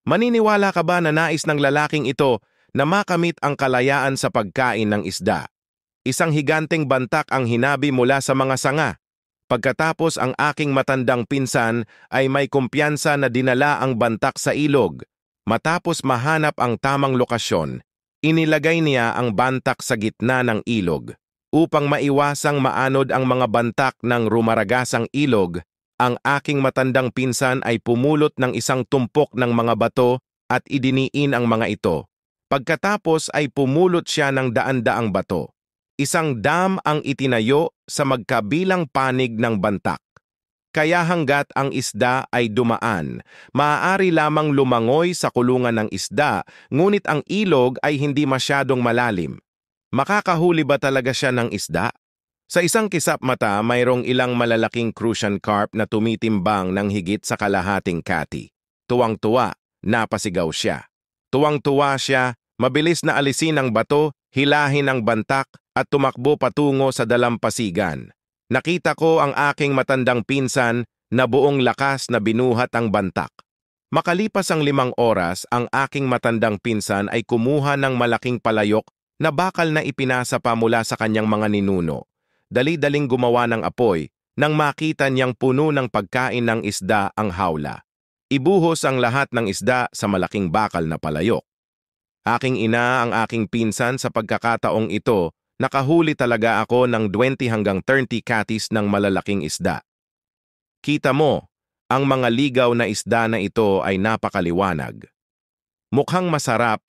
Maniniwala ka ba na nais ng lalaking ito na makamit ang kalayaan sa pagkain ng isda? Isang higanteng bantak ang hinabi mula sa mga sanga. Pagkatapos ang aking matandang pinsan ay may kumpiyansa na dinala ang bantak sa ilog. Matapos mahanap ang tamang lokasyon, inilagay niya ang bantak sa gitna ng ilog. Upang maiwasang maanod ang mga bantak ng rumaragasang ilog, ang aking matandang pinsan ay pumulot ng isang tumpok ng mga bato at idiniin ang mga ito. Pagkatapos ay pumulot siya ng daan-daang bato. Isang dam ang itinayo sa magkabilang panig ng bantak. Kaya hanggat ang isda ay dumaan, maaari lamang lumangoy sa kulungan ng isda, ngunit ang ilog ay hindi masyadong malalim. Makakahuli ba talaga siya ng isda? Sa isang kisap mata, mayroong ilang malalaking crucian carp na tumitimbang ng higit sa kalahating kati. Tuwang-tuwa, napasigaw siya. Tuwang-tuwa siya, mabilis na alisin ang bato, hilahin ang bantak, at tumakbo patungo sa dalampasigan. Nakita ko ang aking matandang pinsan na buong lakas na binuhat ang bantak. Makalipas ang 5 oras, ang aking matandang pinsan ay kumuha ng malaking palayok na bakal na ipinasa pa mula sa kanyang mga ninuno. Dali-daling gumawa ng apoy nang makita niyang puno ng pagkain ng isda ang hawla. Ibuhos ang lahat ng isda sa malaking bakal na palayok. Aking ina ang aking pinsan sa pagkakataong ito, nakahuli talaga ako ng 20 hanggang 30 katis ng malalaking isda. Kita mo, ang mga ligaw na isda na ito ay napakaliwanag. Mukhang masarap